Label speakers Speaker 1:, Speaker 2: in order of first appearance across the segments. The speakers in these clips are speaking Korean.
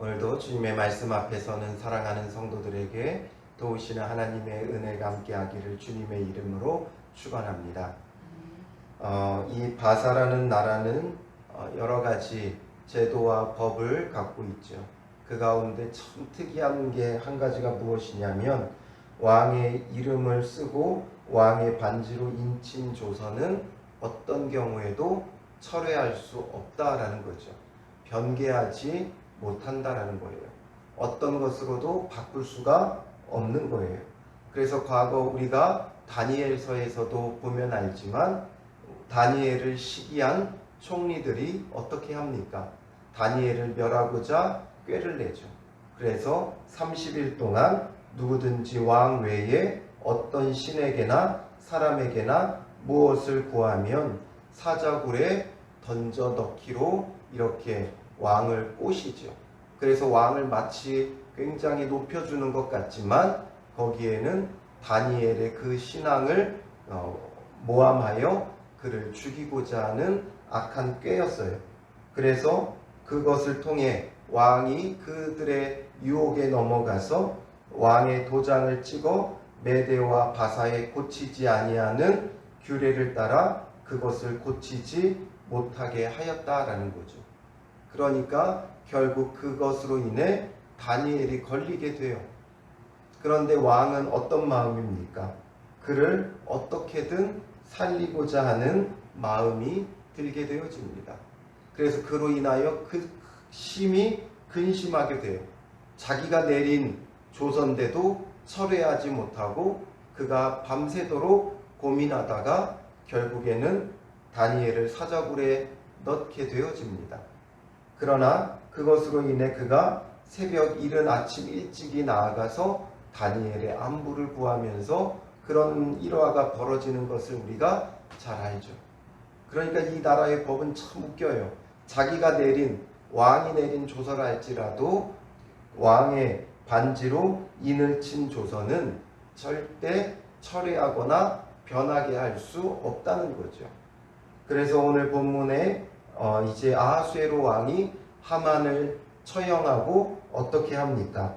Speaker 1: 오늘도 주님의 말씀 앞에서는 사랑하는 성도들에게 도우시는 하나님의 은혜가 함께하기를 주님의 이름으로 축원합니다. 이 바사라는 나라는 여러 가지 제도와 법을 갖고 있죠. 그 가운데 참 특이한 게 한 가지가 무엇이냐면 왕의 이름을 쓰고 왕의 반지로 인친 조서는 어떤 경우에도 철회할 수 없다라는 거죠. 변개하지 못한다라는 거예요. 어떤 것으로도 바꿀 수가 없는 거예요. 그래서 과거 우리가 다니엘서에서도 보면 알지만 다니엘을 시기한 총리들이 어떻게 합니까? 다니엘을 멸하고자 꾀를 내죠. 그래서 30일 동안 누구든지 왕 외에 어떤 신에게나 사람에게나 무엇을 구하면 사자굴에 던져 넣기로 이렇게 왕을 꼬시죠. 그래서 왕을 마치 굉장히 높여주는 것 같지만 거기에는 다니엘의 그 신앙을 모함하여 그를 죽이고자 하는 악한 꾀였어요. 그래서 그것을 통해 왕이 그들의 유혹에 넘어가서 왕의 도장을 찍어 메대와 바사에 고치지 아니하는 규례를 따라 그것을 고치지 못하게 하였다라는 거죠. 그러니까 결국 그것으로 인해 다니엘이 걸리게 돼요. 그런데 왕은 어떤 마음입니까? 그를 어떻게든 살리고자 하는 마음이 들게 되어집니다. 그래서 그로 인하여 그 심히 근심하게 돼요. 자기가 내린 조선대도 철회하지 못하고 그가 밤새도록 고민하다가 결국에는 다니엘을 사자굴에 넣게 되어집니다. 그러나 그것으로 인해 그가 새벽 이른 아침 일찍이 나아가서 다니엘의 안부를 구하면서 그런 일화가 벌어지는 것을 우리가 잘 알죠. 그러니까 이 나라의 법은 참 웃겨요. 자기가 내린 왕이 내린 조서라 할지라도 왕의 반지로 인을 친 조서는 절대 철회하거나 변하게 할 수 없다는 거죠. 그래서 오늘 본문에 이제 아하수에로 왕이 하만을 처형하고 어떻게 합니까?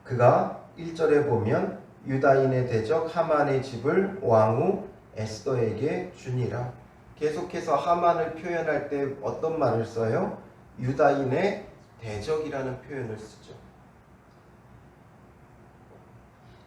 Speaker 1: 그가 1절에 보면 유다인의 대적 하만의 집을 왕후 에스더에게 주니라. 계속해서 하만을 표현할 때 어떤 말을 써요? 유다인의 대적이라는 표현을 쓰죠.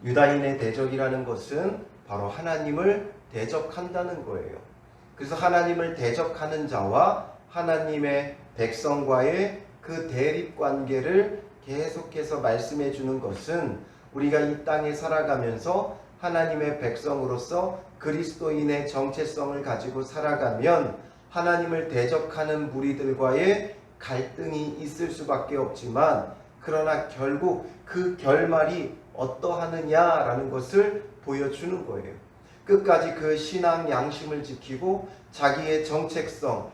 Speaker 1: 유다인의 대적이라는 것은 바로 하나님을 대적한다는 거예요. 그래서 하나님을 대적하는 자와 하나님의 백성과의 그 대립관계를 계속해서 말씀해 주는 것은 우리가 이 땅에 살아가면서 하나님의 백성으로서 그리스도인의 정체성을 가지고 살아가면 하나님을 대적하는 무리들과의 갈등이 있을 수밖에 없지만 그러나 결국 그 결말이 어떠하느냐라는 것을 보여주는 거예요. 끝까지 그 신앙 양심을 지키고 자기의 정체성,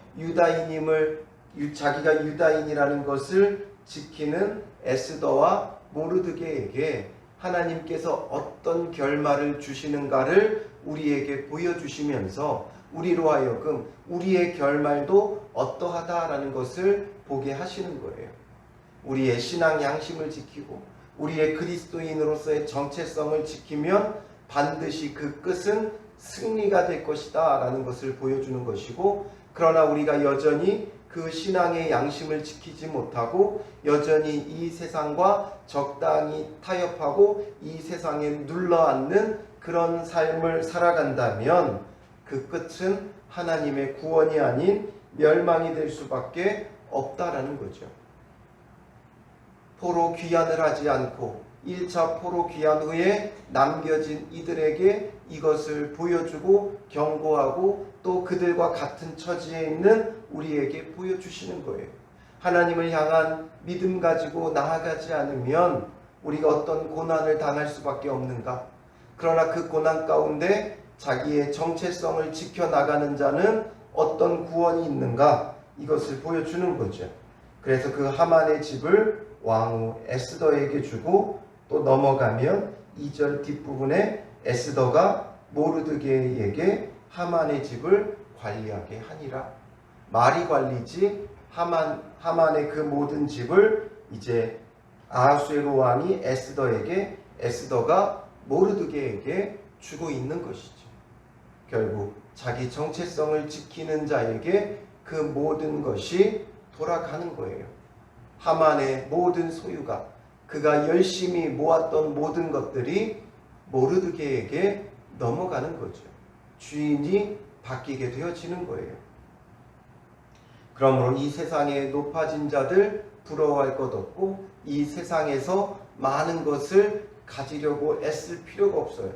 Speaker 1: 자기가 유다인이라는 것을 지키는 에스더와 모르드게에게 하나님께서 어떤 결말을 주시는가를 우리에게 보여주시면서 우리로 하여금 우리의 결말도 어떠하다라는 것을 보게 하시는 거예요. 우리의 신앙 양심을 지키고 우리의 그리스도인으로서의 정체성을 지키면 반드시 그 끝은 승리가 될 것이다 라는 것을 보여주는 것이고, 그러나 우리가 여전히 그 신앙의 양심을 지키지 못하고 여전히 이 세상과 적당히 타협하고 이 세상에 눌러앉는 그런 삶을 살아간다면 그 끝은 하나님의 구원이 아닌 멸망이 될 수밖에 없다라는 거죠. 포로 귀환을 하지 않고 1차 포로 귀환 후에 남겨진 이들에게 이것을 보여주고 경고하고 또 그들과 같은 처지에 있는 우리에게 보여주시는 거예요. 하나님을 향한 믿음 가지고 나아가지 않으면 우리가 어떤 고난을 당할 수밖에 없는가? 그러나 그 고난 가운데 자기의 정체성을 지켜나가는 자는 어떤 구원이 있는가? 이것을 보여주는 거죠. 그래서 그 하만의 집을 왕후 에스더에게 주고 또 넘어가면 2절 뒷부분에 에스더가 모르드게에게 하만의 집을 관리하게 하니라. 말이 관리지 하만의 그 모든 집을 이제 아하수에로 왕이 에스더에게, 에스더가 모르드게에게 주고 있는 것이죠. 결국 자기 정체성을 지키는 자에게 그 모든 것이 돌아가는 거예요. 하만의 모든 소유가, 그가 열심히 모았던 모든 것들이 모르드게에게 넘어가는 거죠. 주인이 바뀌게 되어지는 거예요. 그러므로 이 세상에 높아진 자들 부러워할 것 없고, 이 세상에서 많은 것을 가지려고 애쓸 필요가 없어요.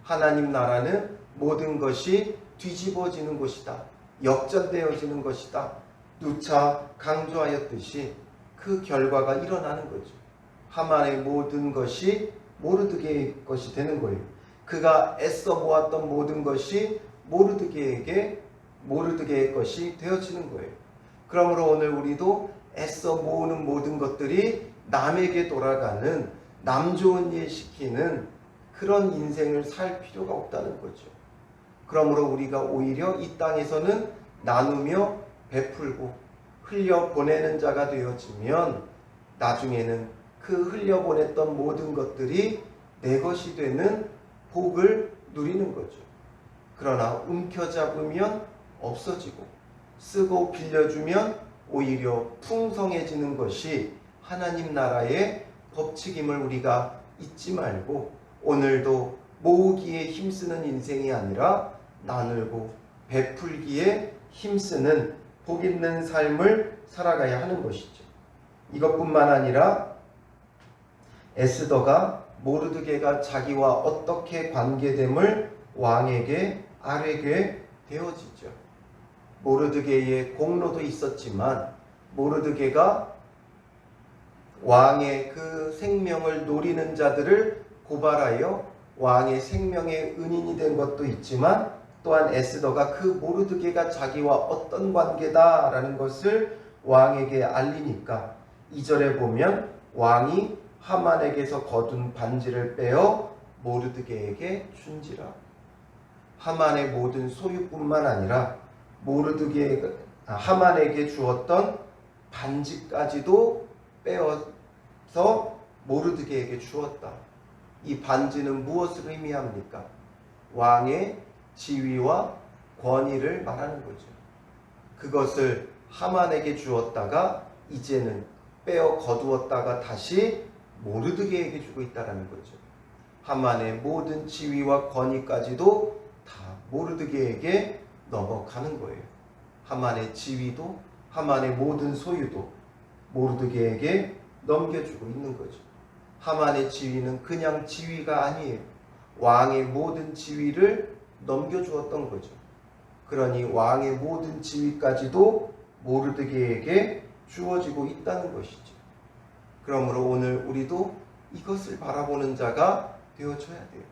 Speaker 1: 하나님 나라는 모든 것이 뒤집어지는 것이다, 역전되어지는 것이다, 누차 강조하였듯이 그 결과가 일어나는 거죠. 하만의 모든 것이 모르드게의 것이 되는 거예요. 그가 애써 모았던 모든 것이 모르드게의 것이 되어지는 거예요. 그러므로 오늘 우리도 애써 모으는 모든 것들이 남에게 돌아가는, 남 좋은 일 시키는 그런 인생을 살 필요가 없다는 거죠. 그러므로 우리가 오히려 이 땅에서는 나누며 베풀고 흘려보내는 자가 되어지면 나중에는 그 흘려보냈던 모든 것들이 내 것이 되는 복을 누리는 거죠. 그러나 움켜잡으면 없어지고, 쓰고 빌려주면 오히려 풍성해지는 것이 하나님 나라의 법칙임을 우리가 잊지 말고, 오늘도 모으기에 힘쓰는 인생이 아니라 나누고 베풀기에 힘쓰는 복 있는 삶을 살아가야 하는 것이죠. 이것뿐만 아니라 에스더가 모르드게가 자기와 어떻게 관계됨을 왕에게 아뢰게 되어지죠. 모르드게의 공로도 있었지만 모르드게가 왕의 그 생명을 노리는 자들을 고발하여 왕의 생명의 은인이 된 것도 있지만, 또한 에스더가 그 모르드게가 자기와 어떤 관계다라는 것을 왕에게 알리니까 2절에 보면 왕이 하만에게서 거둔 반지를 빼어 모르드게에게 준지라. 하만의 모든 소유뿐만 아니라 하만에게 주었던 반지까지도 빼어서 모르드게에게 주었다. 이 반지는 무엇을 의미합니까? 왕의 지위와 권위를 말하는 거죠. 그것을 하만에게 주었다가 이제는 빼어 거두었다가 다시 모르드게에게 주고 있다는 거죠. 하만의 모든 지위와 권위까지도 다 모르드게에게 넘어가는 거예요. 하만의 지위도, 하만의 모든 소유도 모르드게에게 넘겨주고 있는 거죠. 하만의 지위는 그냥 지위가 아니에요. 왕의 모든 지위를 넘겨주었던 거죠. 그러니 왕의 모든 지위까지도 모르드게에게 주어지고 있다는 것이죠. 그러므로 오늘 우리도 이것을 바라보는 자가 되어줘야 돼요.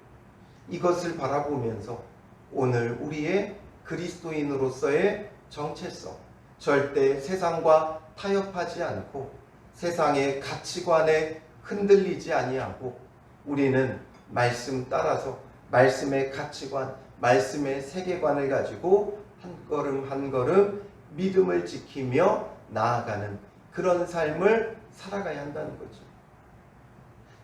Speaker 1: 이것을 바라보면서 오늘 우리의 그리스도인으로서의 정체성, 절대 세상과 타협하지 않고 세상의 가치관에 흔들리지 아니하고, 우리는 말씀 따라서 말씀의 가치관, 말씀의 세계관을 가지고 한 걸음 한 걸음 믿음을 지키며 나아가는 그런 삶을 살아가야 한다는 거죠.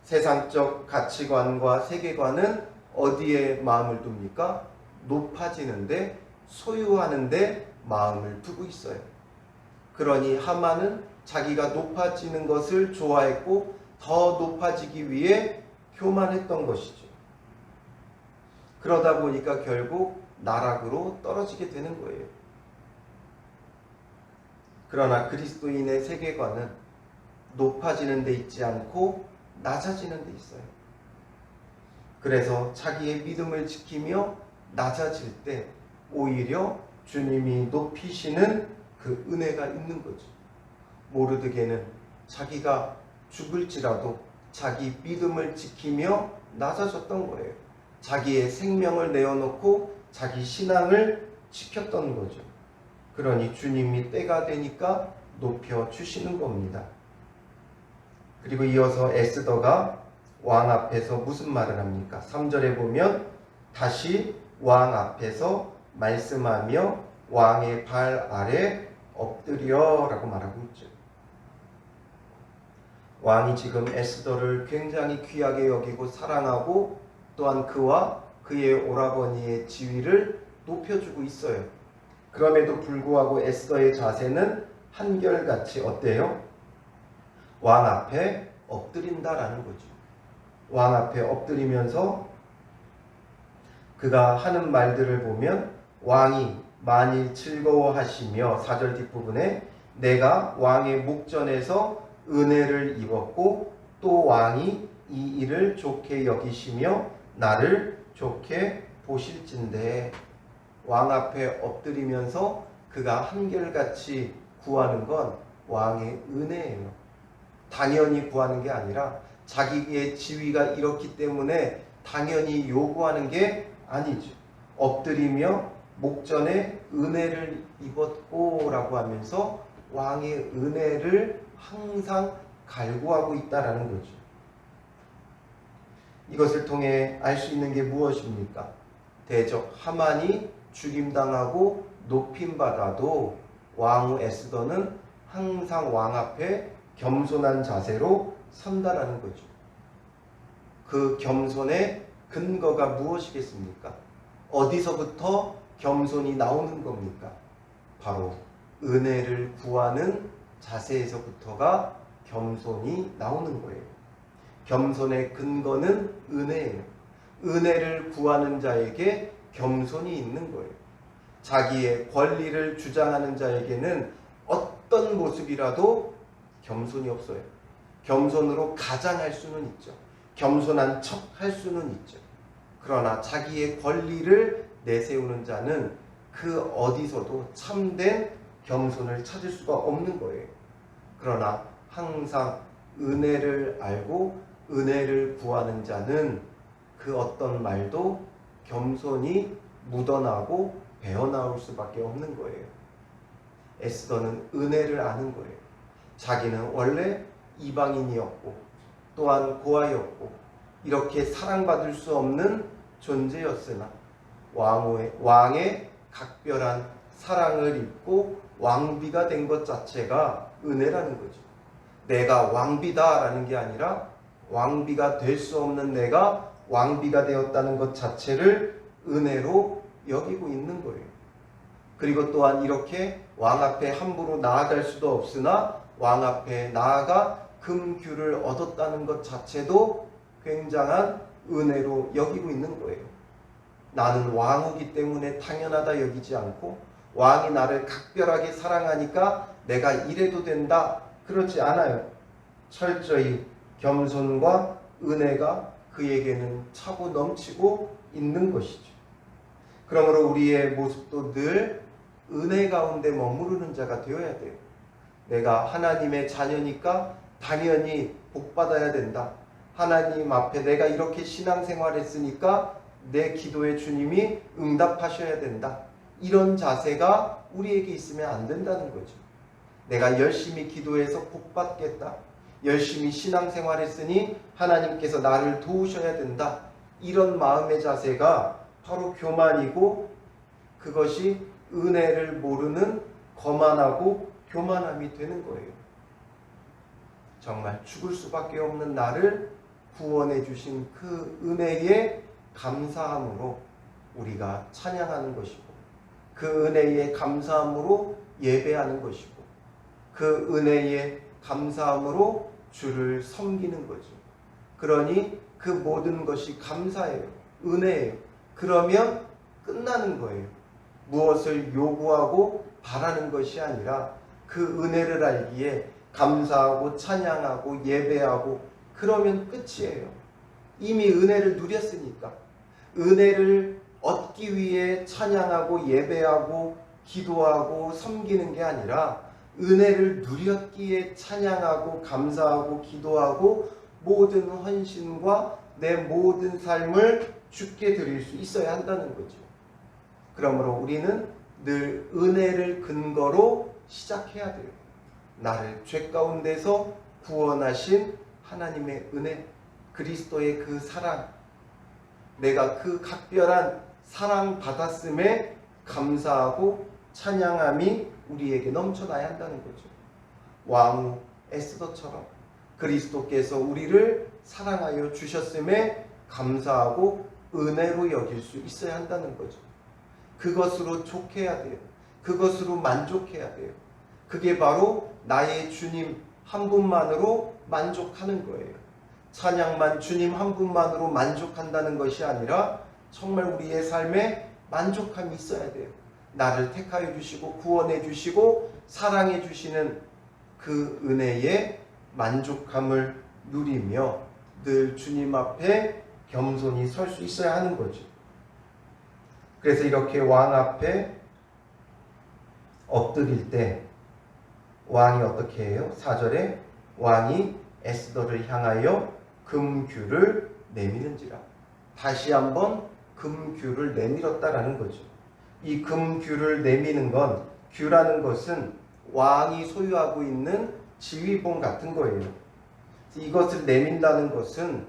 Speaker 1: 세상적 가치관과 세계관은 어디에 마음을 둡니까? 높아지는데, 소유하는데 마음을 두고 있어요. 그러니 하만은 자기가 높아지는 것을 좋아했고 더 높아지기 위해 교만했던 것이죠. 그러다 보니까 결국 나락으로 떨어지게 되는 거예요. 그러나 그리스도인의 세계관은 높아지는 데 있지 않고 낮아지는 데 있어요. 그래서 자기의 믿음을 지키며 낮아질 때 오히려 주님이 높이시는 그 은혜가 있는 거죠. 모르드게는 자기가 죽을지라도 자기 믿음을 지키며 낮아졌던 거예요. 자기의 생명을 내어놓고 자기 신앙을 지켰던 거죠. 그러니 주님이 때가 되니까 높여주시는 겁니다. 그리고 이어서 에스더가 왕 앞에서 무슨 말을 합니까? 3절에 보면 다시 왕 앞에서 말씀하며 왕의 발 아래 엎드려 라고 말하고 있죠. 왕이 지금 에스더를 굉장히 귀하게 여기고 사랑하고 또한 그와 그의 오라버니의 지위를 높여주고 있어요. 그럼에도 불구하고 에스더의 자세는 한결같이 어때요? 왕 앞에 엎드린다라는 거죠. 왕 앞에 엎드리면서 그가 하는 말들을 보면 왕이 만일 즐거워하시며 4절 뒷부분에 내가 왕의 목전에서 은혜를 입었고 또 왕이 이 일을 좋게 여기시며 나를 좋게 보실진대. 왕 앞에 엎드리면서 그가 한결같이 구하는 건 왕의 은혜예요. 당연히 구하는 게 아니라 자기의 지위가 이렇기 때문에 당연히 요구하는 게 아니죠. 엎드리며 목전에 은혜를 입었고 라고 하면서 왕의 은혜를 항상 갈구하고 있다라는 거죠. 이것을 통해 알 수 있는 게 무엇입니까? 대적 하만이 죽임당하고 높임받아도 왕후 에스더는 항상 왕 앞에 겸손한 자세로 선다라는 거죠. 그 겸손의 근거가 무엇이겠습니까? 어디서부터 겸손이 나오는 겁니까? 바로 은혜를 구하는 자세에서부터가 겸손이 나오는 거예요. 겸손의 근거는 은혜예요. 은혜를 구하는 자에게 겸손이 있는 거예요. 자기의 권리를 주장하는 자에게는 어떤 모습이라도 겸손이 없어요. 겸손으로 가장할 수는 있죠. 겸손한 척 할 수는 있죠. 그러나 자기의 권리를 내세우는 자는 그 어디서도 참된 겸손을 찾을 수가 없는 거예요. 그러나 항상 은혜를 알고 은혜를 구하는 자는 그 어떤 말도 겸손이 묻어나고 배어나올 수밖에 없는 거예요. 에스더는 은혜를 아는 거예요. 자기는 원래 이방인이었고 또한 고아였고 이렇게 사랑받을 수 없는 존재였으나 왕의 각별한 사랑을 입고 왕비가 된 것 자체가 은혜라는 거죠. 내가 왕비다라는 게 아니라 왕비가 될 수 없는 내가 왕비가 되었다는 것 자체를 은혜로 여기고 있는 거예요. 그리고 또한 이렇게 왕 앞에 함부로 나아갈 수도 없으나 왕 앞에 나아가 금규를 얻었다는 것 자체도 굉장한 은혜로 여기고 있는 거예요. 나는 왕후기 때문에 당연하다 여기지 않고 왕이 나를 각별하게 사랑하니까 내가 이래도 된다 그렇지 않아요. 철저히 겸손과 은혜가 그에게는 차고 넘치고 있는 것이죠. 그러므로 우리의 모습도 늘 은혜 가운데 머무르는 자가 되어야 돼요. 내가 하나님의 자녀니까 당연히 복받아야 된다. 하나님 앞에 내가 이렇게 신앙생활 했으니까 내 기도에 주님이 응답하셔야 된다. 이런 자세가 우리에게 있으면 안 된다는 거죠. 내가 열심히 기도해서 복받겠다. 열심히 신앙생활 했으니 하나님께서 나를 도우셔야 된다. 이런 마음의 자세가 바로 교만이고 그것이 은혜를 모르는 거만하고 교만함이 되는 거예요. 정말 죽을 수밖에 없는 나를 구원해 주신 그 은혜에 감사함으로 우리가 찬양하는 것이고 그 은혜에 감사함으로 예배하는 것이고 그 은혜에 감사함으로 주를 섬기는 거죠. 그러니 그 모든 것이 감사예요. 은혜예요. 그러면 끝나는 거예요. 무엇을 요구하고 바라는 것이 아니라 그 은혜를 알기에 감사하고 찬양하고 예배하고 그러면 끝이에요. 이미 은혜를 누렸으니까. 은혜를 얻기 위해 찬양하고 예배하고 기도하고 섬기는 게 아니라 은혜를 누렸기에 찬양하고 감사하고 기도하고 모든 헌신과 내 모든 삶을 주께 드릴 수 있어야 한다는 거죠. 그러므로 우리는 늘 은혜를 근거로 시작해야 돼요. 나를 죄 가운데서 구원하신 하나님의 은혜, 그리스도의 그 사랑, 내가 그 각별한 사랑 받았음에 감사하고 찬양함이 우리에게 넘쳐나야 한다는 거죠. 왕후 에스더처럼 그리스도께서 우리를 사랑하여 주셨음에 감사하고 은혜로 여길 수 있어야 한다는 거죠. 그것으로 족해야 돼요. 그것으로 만족해야 돼요. 그게 바로 나의 주님 한 분만으로 만족하는 거예요. 찬양만 주님 한 분만으로 만족한다는 것이 아니라 정말 우리의 삶에 만족함이 있어야 돼요. 나를 택하여 주시고 구원해 주시고 사랑해 주시는 그 은혜에 만족함을 누리며 늘 주님 앞에 겸손히 설 수 있어야 하는 거죠. 그래서 이렇게 왕 앞에 엎드릴 때 왕이 어떻게 해요? 4절에 왕이 에스더를 향하여 금규를 내미는지라. 다시 한번 금규를 내밀었다라는 거죠. 이 금규를 내미는 건, 규라는 것은 왕이 소유하고 있는 지휘봉 같은 거예요. 이것을 내민다는 것은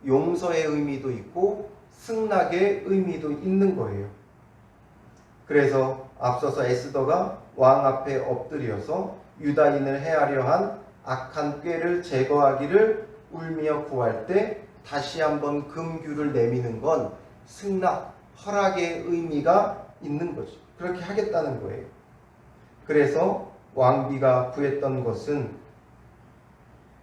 Speaker 1: 용서의 의미도 있고 승낙의 의미도 있는 거예요. 그래서 앞서서 에스더가 왕 앞에 엎드려서 유다인을 해하려 한 악한 꾀를 제거하기를 울며 구할 때 다시 한번 금규를 내미는 건 승낙, 허락의 의미가 있는 거죠. 그렇게 하겠다는 거예요. 그래서 왕비가 구했던 것은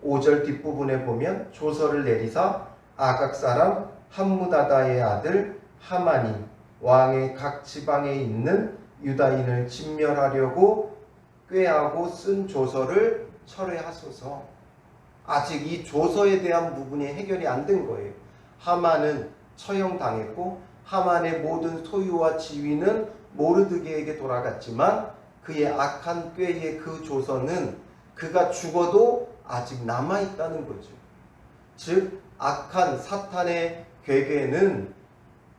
Speaker 1: 5절 뒷부분에 보면 조서를 내리사 아각 사람 함무다다의 아들 하만이 왕의 각 지방에 있는 유다인을 진멸하려고 꾀하고 쓴 조서를 철회하소서. 아직 이 조서에 대한 부분이 해결이 안 된 거예요. 하만은 처형당했고 하만의 모든 소유와 지위는 모르드게에게 돌아갔지만 그의 악한 꾀의 그 조서는 그가 죽어도 아직 남아있다는 거죠. 즉 악한 사탄의 괴계는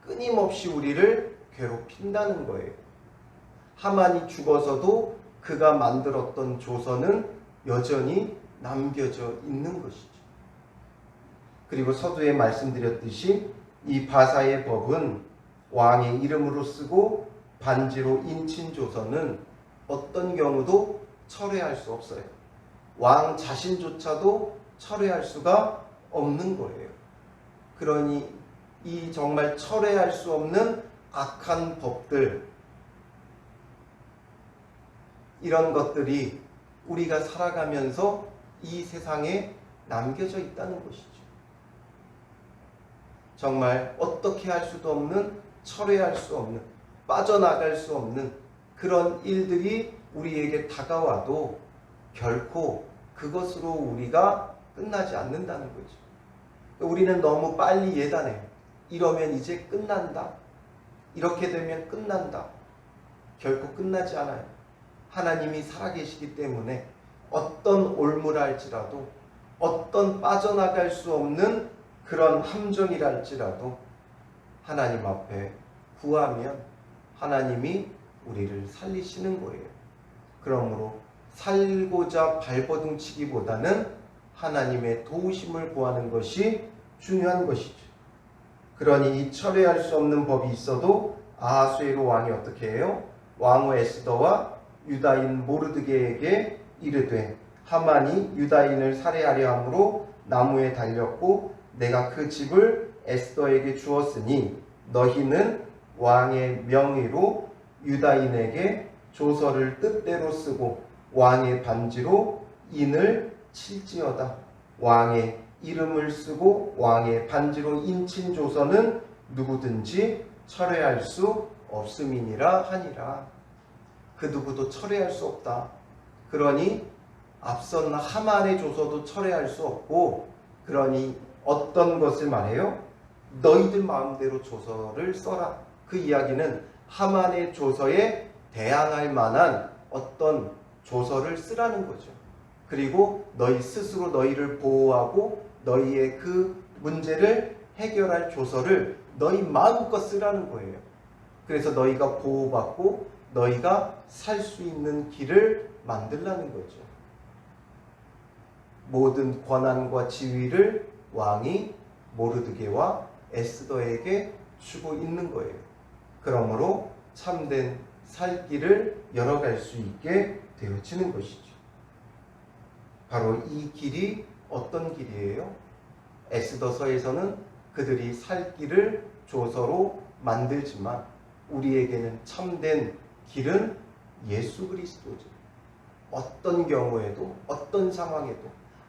Speaker 1: 끊임없이 우리를 괴롭힌다는 거예요. 하만이 죽어서도 그가 만들었던 조서는 여전히 남겨져 있는 것이죠. 그리고 서두에 말씀드렸듯이 이 바사의 법은 왕의 이름으로 쓰고 반지로 인친 조서는 어떤 경우도 철회할 수 없어요. 왕 자신조차도 철회할 수가 없는 거예요. 그러니 이 정말 철회할 수 없는 악한 법들, 이런 것들이 우리가 살아가면서 이 세상에 남겨져 있다는 것이죠. 정말 어떻게 할 수도 없는, 철회할 수 없는, 빠져나갈 수 없는 그런 일들이 우리에게 다가와도 결코 그것으로 우리가 끝나지 않는다는 거죠. 우리는 너무 빨리 예단해요. 이러면 이제 끝난다. 이렇게 되면 끝난다. 결코 끝나지 않아요. 하나님이 살아계시기 때문에 어떤 올무랄지라도, 어떤 빠져나갈 수 없는 그런 함정이랄지라도 하나님 앞에 구하면 하나님이 우리를 살리시는 거예요. 그러므로 살고자 발버둥치기보다는 하나님의 도우심을 구하는 것이 중요한 것이죠. 그러니 이 철회할 수 없는 법이 있어도 아하수에로 왕이 어떻게 해요? 왕후 에스더와 유다인 모르드게에게 이르되 하만이 유다인을 살해하려 함으로 나무에 달렸고 내가 그 집을 에스더에게 주었으니 너희는 왕의 명의로 유다인에게 조서를 뜻대로 쓰고 왕의 반지로 인을 칠지어다. 왕의 이름을 쓰고 왕의 반지로 인친 조서는 누구든지 철회할 수 없음이니라 하니라. 그 누구도 철회할 수 없다. 그러니 앞선 하만의 조서도 철회할 수 없고, 그러니 어떤 것을 말해요? 너희들 마음대로 조서를 써라. 그 이야기는 하만의 조서에 대항할 만한 어떤 조서를 쓰라는 거죠. 그리고 너희 스스로 너희를 보호하고 너희의 그 문제를 해결할 조서를 너희 마음껏 쓰라는 거예요. 그래서 너희가 보호받고 너희가 살 수 있는 길을 만들라는 거죠. 모든 권한과 지위를 왕이 모르드게와 에스더에게 주고 있는 거예요. 그러므로 참된 살 길을 열어갈 수 있게 되어지는 것이죠. 바로 이 길이 어떤 길이에요? 에스더서에서는 그들이 살 길을 조서로 만들지만 우리에게는 참된 길은 예수 그리스도죠. 어떤 경우에도 어떤 상황에도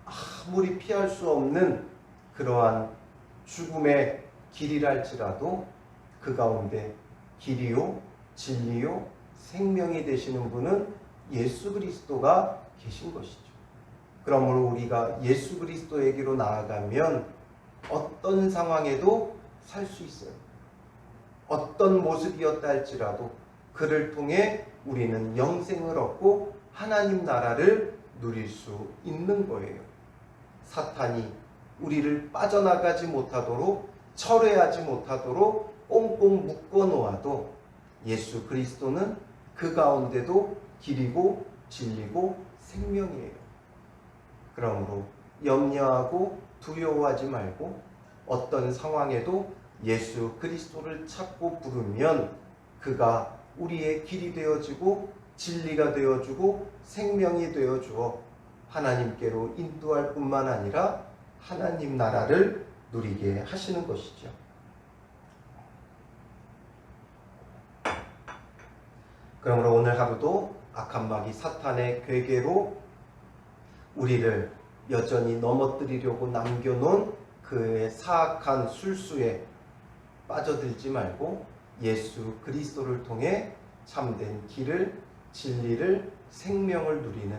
Speaker 1: 아무리 피할 수 없는 그러한 죽음의 길이랄지라도 그 가운데 길이요 진리요 생명이 되시는 분은 예수 그리스도가 계신 것이죠. 그러므로 우리가 예수 그리스도에게로 나아가면 어떤 상황에도 살 수 있어요. 어떤 모습이었다 할지라도 그를 통해 우리는 영생을 얻고 하나님 나라를 누릴 수 있는 거예요. 사탄이 우리를 빠져나가지 못하도록 철회하지 못하도록 꽁꽁 묶어 놓아도 예수 그리스도는 그 가운데도 길이고 진리고 생명이에요. 그러므로 염려하고 두려워하지 말고 어떤 상황에도 예수 그리스도를 찾고 부르면 그가 우리의 길이 되어지고 진리가 되어주고 생명이 되어주어 하나님께로 인도할 뿐만 아니라 하나님 나라를 누리게 하시는 것이죠. 그러므로 오늘 하루도 악한 마귀 사탄의 괴계로 우리를 여전히 넘어뜨리려고 남겨놓은 그의 사악한 술수에 빠져들지 말고 예수 그리스도를 통해 참된 길을, 진리를, 생명을 누리는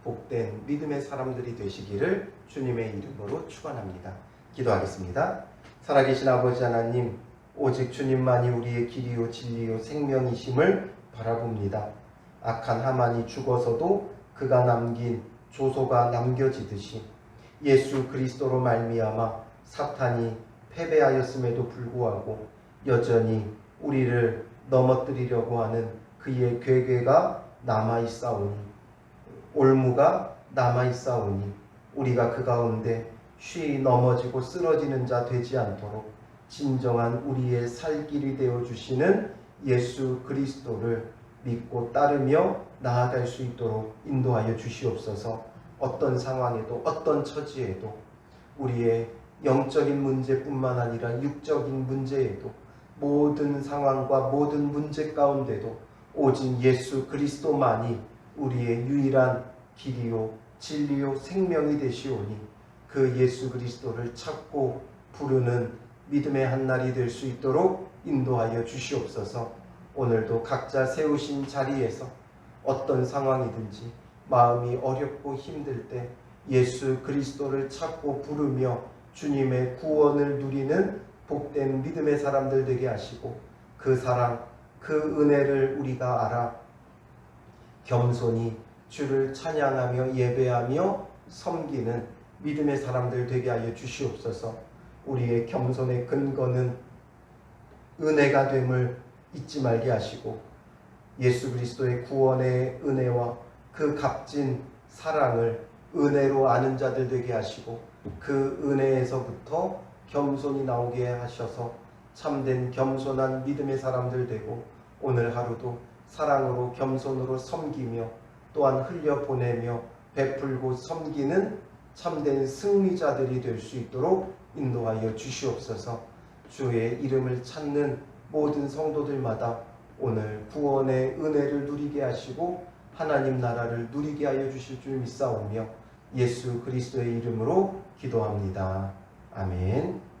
Speaker 1: 복된 믿음의 사람들이 되시기를 주님의 이름으로 축원합니다. 기도하겠습니다. 살아계신 아버지 하나님, 오직 주님만이 우리의 길이요 진리요 생명이심을 바라봅니다. 악한 하만이 죽어서도 그가 남긴 조소가 남겨지듯이 예수 그리스도로 말미암아 사탄이 패배하였음에도 불구하고 여전히 우리를 넘어뜨리려고 하는 그의 괴계가 남아있사오니, 올무가 남아있사오니 우리가 그 가운데 쉬이 넘어지고 쓰러지는 자 되지 않도록 진정한 우리의 살 길이 되어주시는 예수 그리스도를 믿고 따르며 나아갈 수 있도록 인도하여 주시옵소서. 어떤 상황에도 어떤 처지에도 우리의 영적인 문제뿐만 아니라 육적인 문제에도 모든 상황과 모든 문제 가운데도 오직 예수 그리스도만이 우리의 유일한 길이요 진리요 생명이 되시오니 그 예수 그리스도를 찾고 부르는 믿음의 한날이 될 수 있도록 인도하여 주시옵소서. 오늘도 각자 세우신 자리에서 어떤 상황이든지 마음이 어렵고 힘들 때 예수 그리스도를 찾고 부르며 주님의 구원을 누리는 복된 믿음의 사람들 되게 하시고 그 사랑, 그 은혜를 우리가 알아 겸손히 주를 찬양하며 예배하며 섬기는 믿음의 사람들 되게 하여 주시옵소서. 우리의 겸손의 근거는 은혜가 됨을 잊지 말게 하시고 예수 그리스도의 구원의 은혜와 그 값진 사랑을 은혜로 아는 자들 되게 하시고 그 은혜에서부터 겸손이 나오게 하셔서 참된 겸손한 믿음의 사람들 되고 오늘 하루도 사랑으로 겸손으로 섬기며 또한 흘려보내며 베풀고 섬기는 참된 승리자들이 될 수 있도록 인도하여 주시옵소서. 주의 이름을 찾는 모든 성도들마다 오늘 구원의 은혜를 누리게 하시고 하나님 나라를 누리게 하여 주실 줄 믿사오며 예수 그리스도의 이름으로 기도합니다. 아멘.